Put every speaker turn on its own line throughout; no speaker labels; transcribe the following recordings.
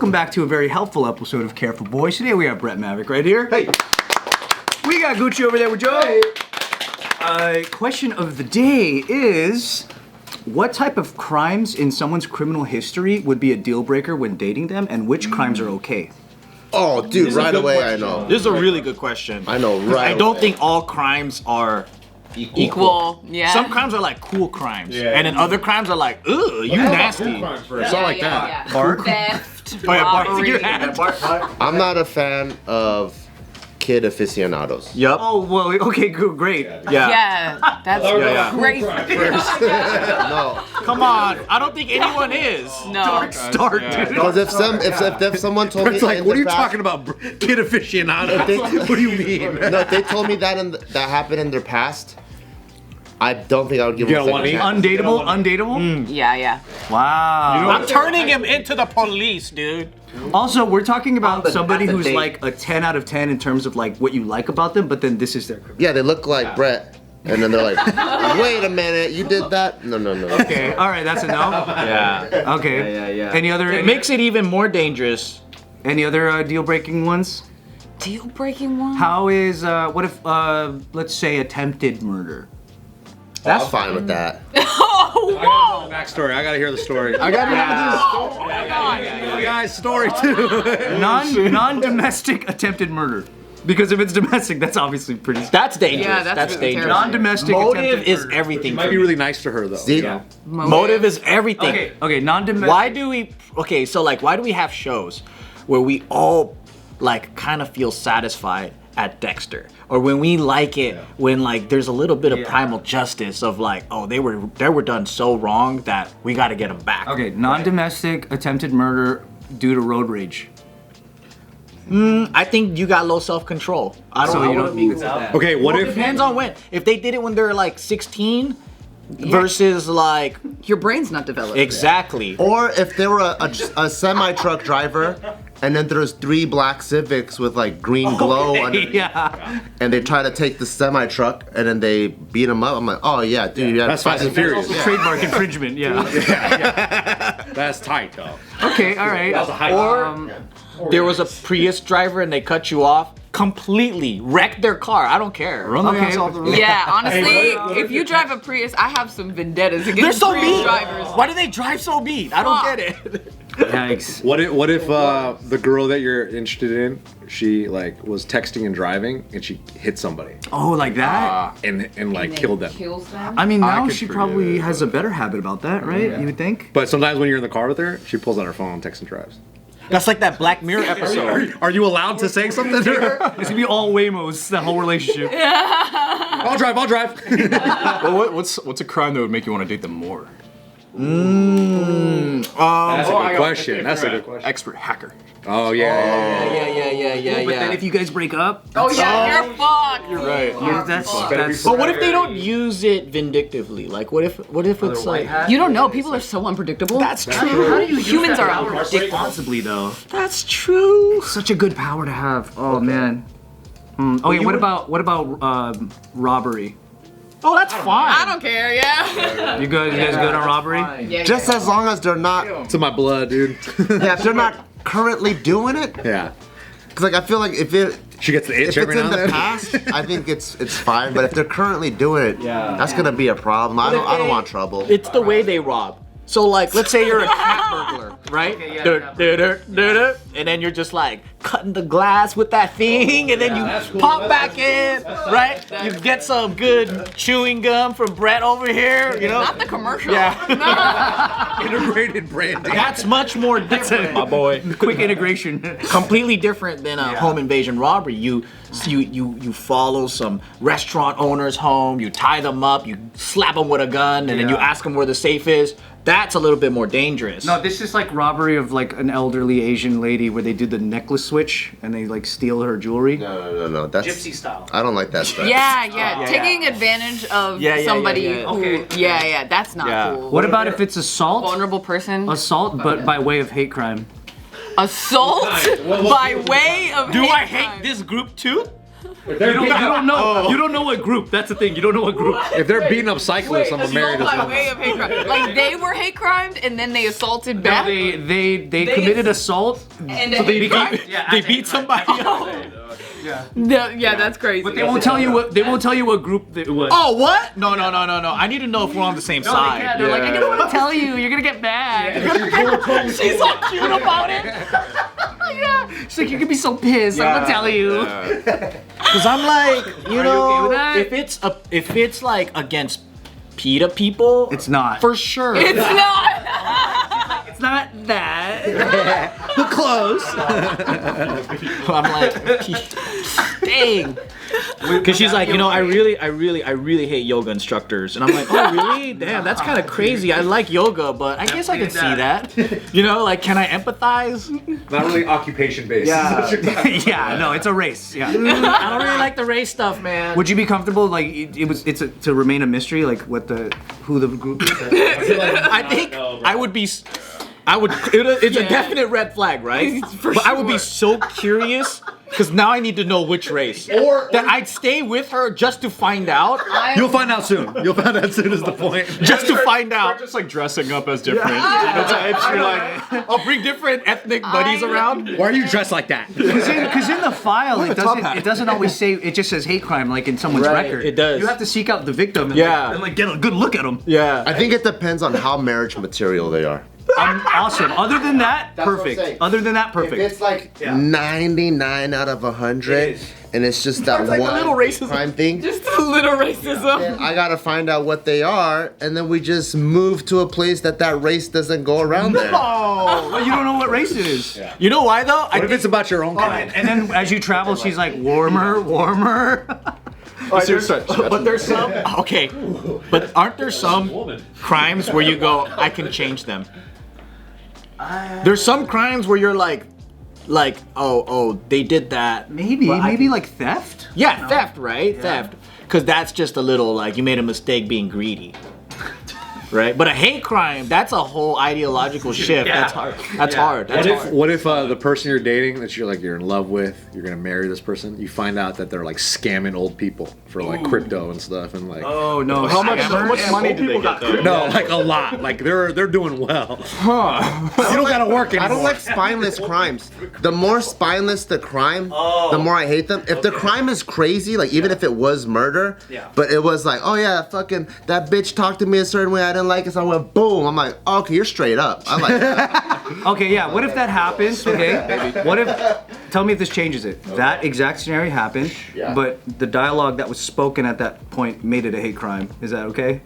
welcome back to a very helpful episode of Careful Boys. Today we have Brett Maverick right here.
Hey.
We got Gucci over there with Joe. Hey. Question of the day is, what type of crimes in someone's criminal history would be a deal breaker when dating them, and which crimes are okay?
Oh, dude, right away I know.
This is a really good question.
I know right
I don't think all crimes are
equal. Yeah.
Some crimes are like cool crimes, and then other crimes are like, ugh, you nasty.
It's all like that. Yeah.
Bart?
Theft,
Bart,
robbery.
I'm not a fan of kid aficionados.
Yup.
Oh, well, okay, good, great.
Yeah, that's great.
No.
Come on. I don't think anyone is.
No.
Start, dude.
Because if someone told me
It's like,
in
what are
the
you
past-
talking about, kid aficionado? What do you mean?
No, if they told me that that happened in their past, I don't think I would give them a second chance.
Undateable? Undateable?
Yeah.
Wow.
I'm turning him into the police, dude.
Also, we're talking about somebody
at the
who's
date.
like a 10 out of 10 in terms of like what you like about them, but then this is their
Yeah, they look like Brett. And then they're like, wait a minute, you did that? No.
Okay, all right, that's a no.
Yeah.
Okay. Yeah. Any other?
It makes it even more dangerous.
Any other deal-breaking ones?
Deal breaking one.
How is what if let's say attempted murder?
That's fine with that.
Oh, whoa!
Backstory. I gotta hear the story. I gotta hear the guy's story too.
Non-domestic attempted murder. Because if it's domestic, that's obviously pretty.
That's dangerous.
Yeah, that's really
dangerous.
terrible.
Non-domestic
Motive
attempted
is
murder.
everything.
Might be really nice to her though.
See?
Yeah.
Motive is everything.
Okay, non-domestic.
Why do we? Okay, so like, why do we have shows where we all like kind of feel satisfied at Dexter, or when we like it when like there's a little bit of primal justice of like, oh, they were done so wrong that we got to get them back.
Okay, non-domestic attempted murder due to road rage.
I think you got low self-control. I don't
So
know.
you don't think it's that?
Okay, what
Well, it
if?
depends on when. If they did it when they're like 16 versus like
Your brain's not developed.
exactly.
Or if they were a semi-truck driver, and then there's 3 black Civics with like green glow underneath,
Yeah.
and they try to take the semi-truck, and then they beat them up. I'm like, oh yeah, dude, you have
That's Fast and Furious.
Trademark infringement. Yeah.
That's tight though.
Okay. All right.
Or there was a Prius driver and they cut you off, completely wrecked their car. I don't care.
Okay.
Yeah, honestly, if you drive a Prius, I have some vendettas
They're
against
so
Prius
mean.
drivers.
Why do they drive so mean? I don't get it.
Yikes.
What if the girl that you're interested in, she like was texting and driving and she hit somebody
Oh, like that?
and like killed them.
Kills them.
I mean, now
could
she
forgive
probably
it,
has a better habit about that, right? You would think.
But sometimes when you're in the car with her, she pulls out her phone, texts and drives.
That's like that Black Mirror episode.
Are you allowed to say something to her?
It's gonna be all Waymos, that whole relationship.
I'll drive.
Well, what's a crime that would make you want to date them more?
That's a good question. That's a good question.
Expert hacker.
Oh yeah.
Yeah.
But then if you guys break up,
Oh yeah, you're fucked.
You're right.
that's
But what if they don't use it vindictively? Like, what if it's like?
You don't know. People are so unpredictable.
That's true.
How do you use
Humans
that
are
power
unpredictable.
responsibly though?
That's true.
Such a good power to have. Oh man. Okay, what about robbery?
Oh, that's fine.
I don't care. Yeah.
You guys good on robbery?
Yeah,
Just as long as they're not,
It's in my blood, dude.
yeah, if they're not currently doing it,
Yeah.
because like I feel like if
She gets the itch
it's
every now
in
and
the
then.
past, I think it's fine. But if they're currently doing it, that's gonna be a problem. I don't want trouble.
It's the way they rob. So like, let's say you're a cat burglar, right? And then you're just like cutting the glass with that thing, and then you pop back in, right? You get some good chewing gum from Brett over here, you know?
Not the commercial.
Yeah.
Integrated branding.
That's much more different, my boy.
Quick integration.
Completely different than a home invasion robbery. You follow some restaurant owner's home, you tie them up, you slap them with a gun, and then you ask them where the safe is. That's a little bit more dangerous.
No, this is like robbery of like an elderly Asian lady where they do the necklace switch and they like steal her jewelry.
No. That's
Gypsy style.
I don't like that stuff.
Yeah. Taking advantage of somebody who. Yeah. That's not cool.
What about if it's assault?
Vulnerable person?
Assault, but by way of hate crime.
Assault by way of.
Do I
crime.
hate this group too?
You don't know. You don't know what group. That's the thing. You don't know what group.
If they're beating up cyclists, I'm gonna marry this
By
woman.
way of hate crime. Like they were hate crimed and then they assaulted back.
They committed assault.
And
So they
They beat somebody up.
yeah, that's crazy.
But they won't tell you what. They won't tell you what group it was.
Oh, what? No. I need to know if we're on the same side.
They're like, I don't want to tell you. You're gonna get mad.
She's all cute about it.
Yeah. She's like, you're gonna be so pissed. I'm gonna tell you.
Cause I'm like, you know,
okay with that?
if it's like against PETA people,
It's not.
for sure.
It's not.
It's not that.
But close. I'm like, dang. Because she's like, you know, I really hate yoga instructors, and I'm like, oh really? Damn, that's kind of crazy. I like yoga, but I guess I can see that. You know, like, can I empathize?
Not really occupation based.
Yeah. No, it's a race. Yeah.
I don't really like the race stuff, man.
Would you be comfortable? Like, to remain a mystery. Like, who the group is?
I think I would be. It's a definite red flag, right? But I would be so curious because now I need to know which race. Or that I'd stay with her just to find out.
You'll find out soon. You'll find out soon is the point.
Just to find out.
Just like dressing up as different types. You're like,
I'll bring different ethnic buddies around.
Why are you dressed like that?
Because in the file, it doesn't always say. It just says hate crime, like in someone's
Right,
record.
it does.
You have to seek out the victim. And
Yeah.
and get a good look at them.
Yeah.
I think it depends on how marriage material they are.
Awesome. Other than that,
That's what I'm
perfect.
saying.
Other than that,
If
perfect.
it's like 99 out of 100, and it's just that
like a
one
little racism.
crime thing,
Just a little racism.
I gotta find out what they are, and then we just move to a place that race doesn't go around there.
Well, you don't know what race it is.
You know why though?
What if it's about your own kind?
And then as you travel, she's like, warmer.
But there's some. Okay. But aren't there some crimes where you go, I can change them? There's some crimes where you're like, oh, they did that.
Maybe like theft.
Yeah, theft, right? Yeah. Theft. Because that's just a little like you made a mistake being greedy. Right? But a hate crime, that's a whole ideological shift.
Yeah.
That's hard. That's hard. That's hard.
What if the person you're dating that you're in love with, you're gonna marry this person, you find out that they're like scamming old people for like crypto and stuff and like
Oh no!
how much money did they get though?
no, like a lot. Like they're doing well. You don't gotta work anymore.
I don't like spineless crimes. The more spineless the crime, the more I hate them. If the crime is crazy, like even if it was murder, but it was like, oh yeah, fucking that bitch talked to me a certain way, I didn't like it, so I went boom. I'm like, okay, you're straight up. I like that.
Okay, yeah. What if that happens? Okay. What if? Tell me if this changes it. That exact scenario happened, but the dialogue that was spoken at that point made it a hate crime. Is that okay?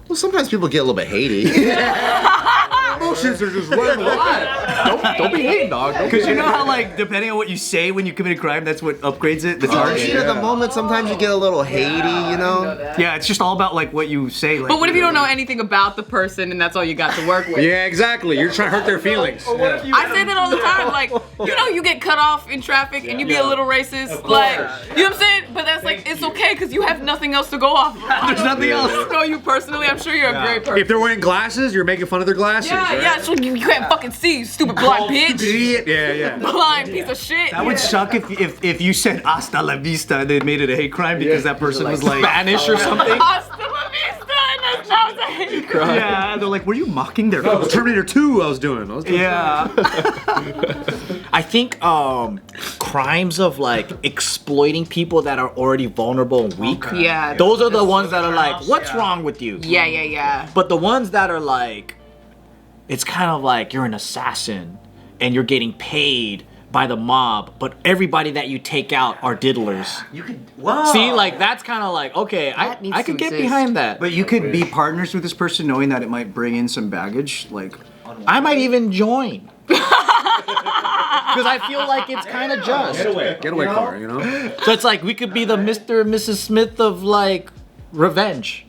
Well, sometimes people get a little bit hatey.
Emotions are just running wild.
Don't be hating, dog.
Because you know how like depending on what you say when you commit a crime, that's what upgrades it. The charge.
Heat of the moment, sometimes you get a little hatey, you know?
Yeah, it's just all about like what you say. Like,
But what if you don't know anything about the person and that's all you got to work with?
Yeah, exactly. You're trying to hurt their feelings.
I say that all the time. Like, you know, you get cut off in traffic and you be a little racist. Like, you know what I'm saying? But that's like, it's okay because you have nothing else to go off.
There's nothing
I
else.
don't know you personally. I'm sure you're a great person.
If they're wearing glasses, you're making fun of their glasses.
Yeah,
right?
yeah. So you can't fucking see, you stupid blind bitch.
Idiot. Yeah.
Blind piece of shit.
That would suck if you said hasta la vista and they made it a hate crime because that person was like
Spanish or something.
Hasta la vista, and that's not a hate crime.
Yeah, they're like, were you mocking their?
Terminator 2 I was doing.
Yeah.
I think crimes of like exploiting people that are already vulnerable and weak.
Yeah.
Those are the ones that are like, what's wrong with you?
Yeah.
But the ones that are like, it's kind of like you're an assassin and you're getting paid by the mob, but everybody that you take out are diddlers.
You could. Wow.
See, like that's kind of like, okay,
That needs
I
to
could get
exist.
behind that.
But you could be partners with this person knowing that it might bring in some baggage, like.
I might even join. Because I feel like it's kind of just.
Getaway car, you know?
So it's like we could be the Mr. and Mrs. Smith of like revenge.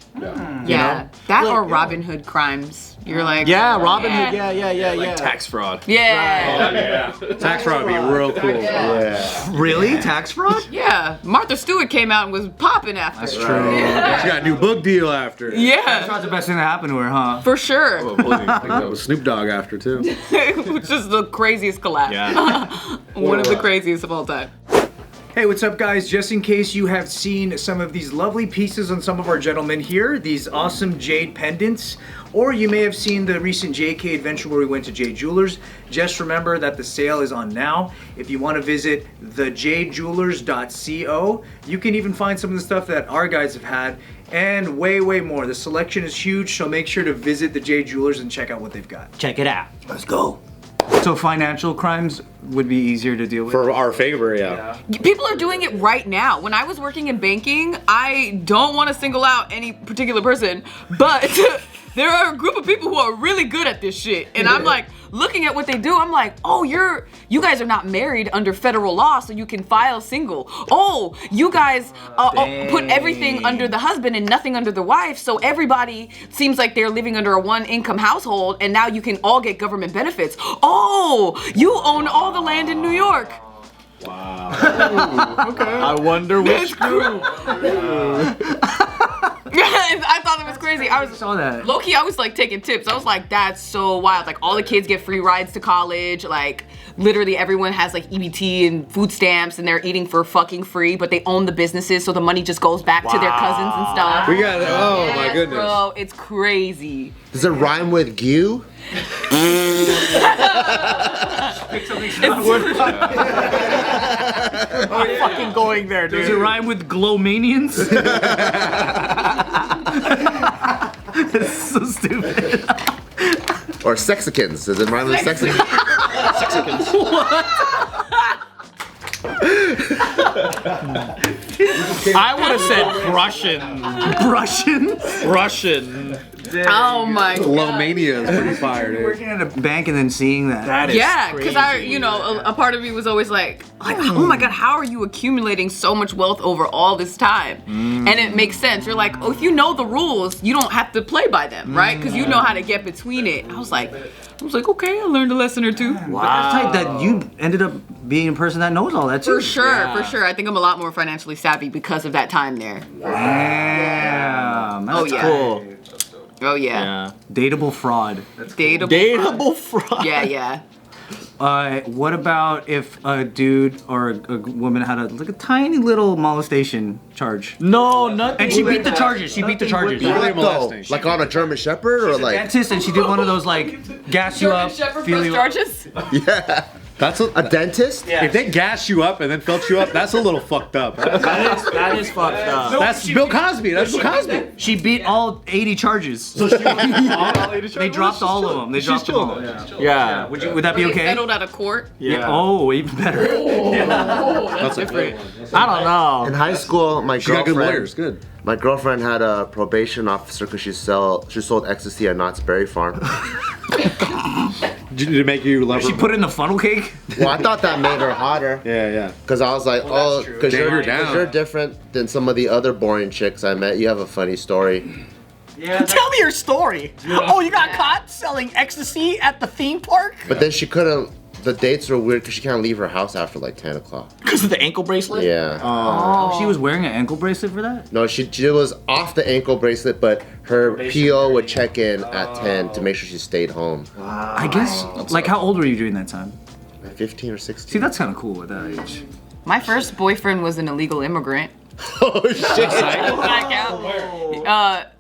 Yeah. That or Robin Hood crimes. You're like,
Yeah, Robin Hood. Yeah.
Tax fraud.
Yeah.
Tax fraud would be real cool.
Really? Tax fraud?
Yeah. Martha Stewart came out and was popping after.
That's true.
She got a new book deal after.
Yeah.
That's the best thing that happened to her, huh?
For sure.
That was Snoop Dogg after too.
Which is the craziest collab.
Yeah.
One of the craziest of all time.
Hey, what's up guys? Just in case you have seen some of these lovely pieces on some of our gentlemen here, these awesome jade pendants, or you may have seen the recent JK adventure where we went to Jade Jewelers, just remember that the sale is on now. If you want to visit thejadejewelers.co, you can even find some of the stuff that our guys have had, and way more. The selection is huge, so make sure to visit the Jade Jewelers and check out what they've got.
Check it out.
Let's go. So financial crimes would be easier to deal with?
For our favor, yeah.
People are doing it right now. When I was working in banking, I don't want to single out any particular person, but there are a group of people who are really good at this shit. And I'm like, looking at what they do, I'm like, oh, you guys are not married under federal law, so you can file single. Oh, you guys put everything under the husband and nothing under the wife, so everybody seems like they're living under a one-income household, and now you can all get government benefits. Oh, you own all the land in New York.
Wow.
Okay. I wonder which group.
I thought that was crazy. I
saw that.
Low-key, I was like taking tips. I was like, that's so wild. Like all the kids get free rides to college. Like literally everyone has like EBT and food stamps and they're eating for fucking free, but they own the businesses, so the money just goes back to their cousins and stuff.
We got oh my goodness.
Bro, it's crazy.
Does it rhyme with Gu?
I'm fucking going there, dude.
Does it rhyme with glowmanians? That's so stupid.
Or Sexicans? Does it rhyme with Sexicans?
I would have said Russian. Russian.
Oh my god.
Lomania is pretty fire, dude.
Working at a bank and then seeing that.
That is
Yeah,
crazy.
because a part of me was always like, oh my god, how are you accumulating so much wealth over all this time? And it makes sense. You're like, oh, if you know the rules, you don't have to play by them, right? Because you know how to get between it. I was like, okay, I learned a lesson or two.
But that's tight that you ended up being a person that knows all that too.
For sure. I think I'm a lot more financially savvy because of that time there.
Damn.
Oh yeah.
Cool.
Oh yeah.
Dateable fraud.
Dateable fraud.
Yeah.
What about if a dude or a woman had a tiny little molestation charge?
No, nothing.
And she beat the charges.
Really
What though?
molesting.
Like on a German Shepherd or like?
Dentist, and she did one of those like gas you up,
Shepherd
feel
press
you.
charges?
Yeah.
That's
A dentist?
If they gas you up and then felt you up, that's a little fucked up.
That is fucked up.
That's Bill Cosby. That's Bill Cosby.
She beat all 80 charges. So they dropped all of them. They dropped them all.
Yeah.
Would that be okay?
Settled out of court.
Yeah.
Oh, even better.
That's different.
I don't know.
In high school, my
She got good
girlfriend.
lawyers. Good.
My girlfriend had a probation officer because she sold ecstasy at Knott's Berry Farm.
Did it make you love her?
She put it in the funnel cake?
Well, I thought that made her hotter.
Yeah.
Cause I was like, oh, cause
Damn, you're down.
you're different than some of the other boring chicks I met. You have a funny story.
Tell me your story. Oh, you got caught selling ecstasy at the theme park?
But then she couldn't. The dates are weird because she can't leave her house after like 10 o'clock.
Because of the ankle bracelet?
Yeah.
Oh, she was wearing an ankle bracelet for that?
No, she was off the ankle bracelet, but her PO would check in at 10 to make sure she stayed home.
I guess, like how old were you during that time?
Like 15 or 16.
See, that's kind of cool at that age.
My first boyfriend was an illegal immigrant.
Oh shit!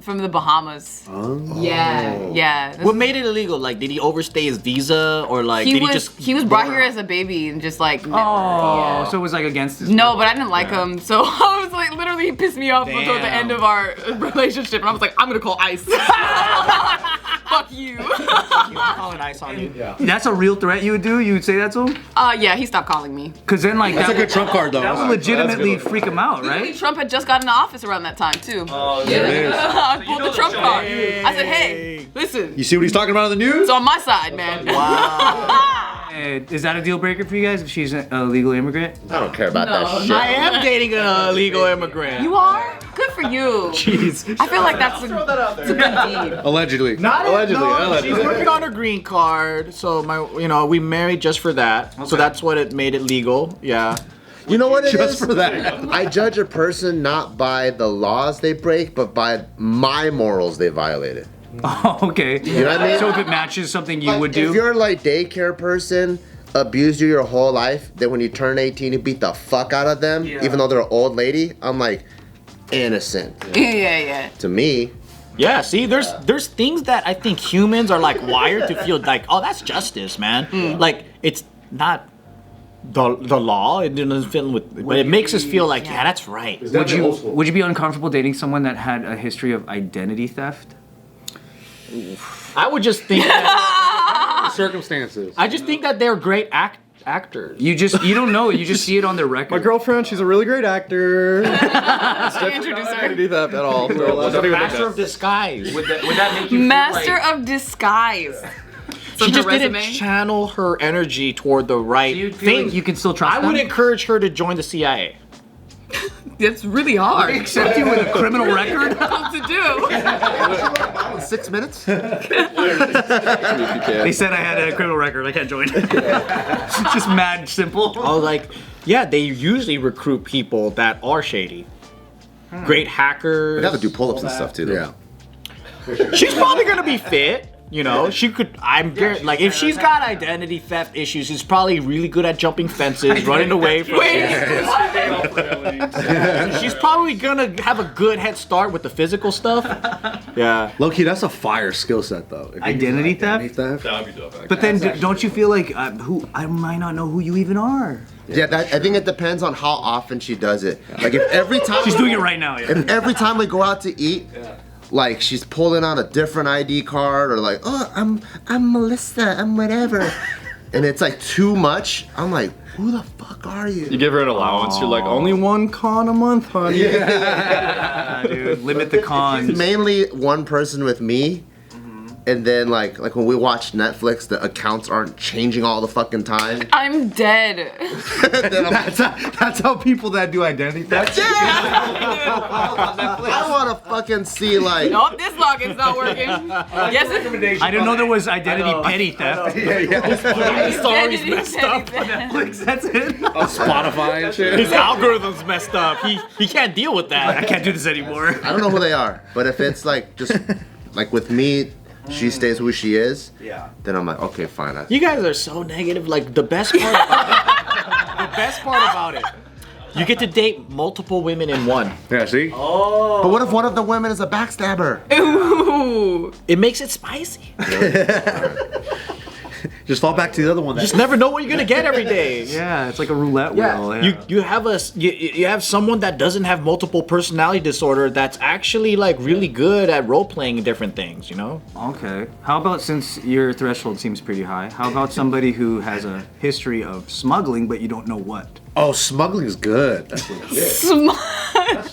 From the Bahamas.
Oh.
Yeah.
What made it illegal? Like, did he overstay his visa, or like,
He
did
was he was brought here as a baby and just like
Oh, so it was like against his
no, but I didn't like him, so I was like, literally, he pissed me off until the end of our relationship, and I was like, I'm gonna call ICE. Fuck you.
calling ice on you? Yeah.
That's a real threat you would do? You would say that to him?
Yeah, he stopped calling me.
Because then, like,
That's a good trump card, though.
that would legitimately freak him out, right?
Trump had just got into office around that time, too.
There it is.
I pulled the Trump card. I said, hey, listen,
You see what he's talking about on the news?
it's on my side, man.
Is that a deal breaker for you guys if she's a legal immigrant?
I don't care about that shit.
I am dating an illegal immigrant.
You are? Good for you.
Jeez.
I feel like that's a good deed.
Allegedly.
Allegedly. She's working on her green card, so we married just for that. So that's what it made it legal. Yeah.
You know what it
Just
is?
for that.
I judge a person not by the laws they break, but by my morals they violated.
Oh, okay.
You know what I mean?
So if it matches something you
Like,
would do?
If you're like daycare person, abused you your whole life, then when you turn 18, you beat the fuck out of them, even though they're an old lady, I'm like, innocent.
Yeah.
To me.
Yeah, see, there's things that I think humans are like wired to feel like, oh, that's justice, man. Like it's not the law. It doesn't feel with, but it makes us feel like, yeah, that's right.
Would you be uncomfortable dating someone that had a history of identity theft?
I would just think that,
Circumstances.
I just think that they're great actors.
You don't know. You just see it on their record.
My girlfriend, she's a really great actor.
Introduce her.
Can't do that at all. So let's not even think
Master of
that.
disguise.
Would that make you
Master of disguise.
She just
resume?
didn't channel her energy toward the right
you feel
thing.
like you can still trust
I
them?
would encourage her to join the CIA.
That's really hard.
accept you with a criminal record?
What to do?
6 minutes?
They said I had a criminal record. I can't join. Just mad simple.
I was like, yeah, they usually recruit people that are shady. Great hackers.
They have to do pull-ups and stuff too, though.
Yeah.
She's probably gonna be fit. You know, she could. Like if she's got identity theft issues, she's probably really good at jumping fences, running away from. She's probably gonna have a good head start with the physical stuff. Yeah.
Low-key, that's a fire skill set, though. If you
Identity
do identity
theft?
theft?
That'd be dope, actually.
But then, don't you feel like who I might not know who you even are?
Yeah, I think it depends on how often she does it. Like if every time
She's doing it right now. Yeah.
if every time we go out to eat, like she's pulling out a different ID card or like, oh, I'm Melissa, I'm whatever. And it's like too much. I'm like, who the fuck are you?
You give her an allowance. You're like, only one con a month, honey.
Yeah, dude. Limit the cons.
Mainly one person with me. And then like when we watch Netflix, the accounts aren't changing all the fucking time.
I'm dead.
That's how people that do identity theft.
I want to fucking see like.
Nope, this login's not working. Yes,
I didn't know there was identity petty theft.
His story's messed up.
Netflix, that's it.
Spotify and shit.
His algorithm's messed up. He can't deal with
I
that.
can't do this anymore.
I don't know who they are, but if it's like just like with me, she stays who she is.
Yeah.
Then I'm like, okay, fine.
You guys are so negative. Like the best part about it, you get to date multiple women in one.
Yeah, see?
But what if one of the women is a backstabber?
Ooh.
It makes it spicy.
Just fall back to the other one.
Just never know what you're gonna get every day.
Yeah, it's like a roulette wheel. Yeah.
You have someone that doesn't have multiple personality disorder that's actually like really good at role playing different things, you know?
Okay. How about, since your threshold seems pretty high, how about somebody who has a history of smuggling but you don't know what?
Oh, smuggling's good. That's legit.
Smart.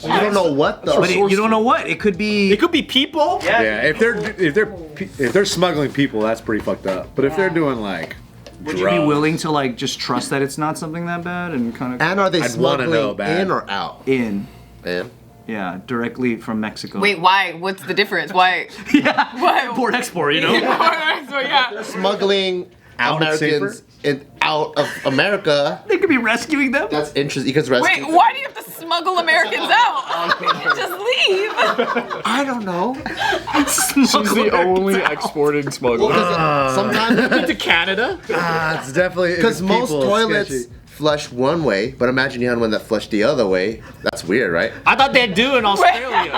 You don't know what though.
But you don't know what. It could be.
It could be people.
Yeah, if they're smuggling people, that's pretty fucked up. But if they're doing like
Would you be willing to like just trust that it's not something that bad and kind of
And are they
I'd wanna know
smuggling
bad.
in or out?
in?
In.
Yeah, directly from Mexico.
Wait, why? What's the difference? Why?
Yeah.
Why?
Import export, you know.
Yeah.
Smuggling
Out
Americans out of America.
They could be rescuing them.
That's interesting because
Wait,
rescue.
why do you have to smuggle Americans out? Just leave.
I don't know.
She's the only exporting smuggler.
Sometimes
To Canada.
it's definitely
because most
people,
toilets
sketchy.
flush one way, but imagine you had one that flushed the other way. That's weird, right?
I thought they'd do in Australia.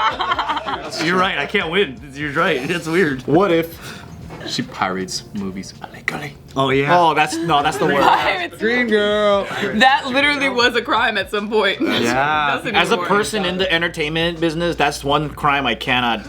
You're right. I can't win. You're right. That's weird.
What if she pirates movies illegally?
Oh yeah.
Oh, that's the word.
Dream girl.
That literally was a crime at some point.
Yeah.
Doesn't
As a
anymore.
person in the entertainment business, that's one crime I cannot.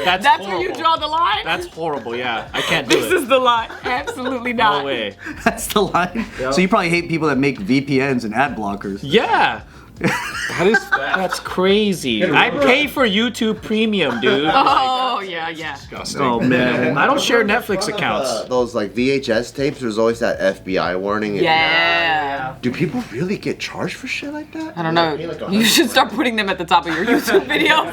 That's where you draw the line?
That's horrible. Yeah, I can't do
This
it.
is the line. Absolutely not.
No way.
That's the line. So you probably hate people that make VPNs and ad blockers.
Yeah. That's crazy. I pay for YouTube Premium, dude.
Oh, yeah.
Disgusting.
Oh man.
I don't share Netflix accounts.
Those like VHS tapes. There's always that FBI warning.
Yeah.
Do people really get charged for shit like that?
I don't know. You should start putting them at the top of your YouTube videos.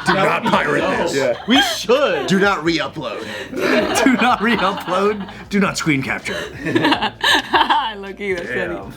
Do not pirate this. Yeah.
We should.
Do not re-upload.
Do not re-upload. Do not screen capture.
Look, that's funny.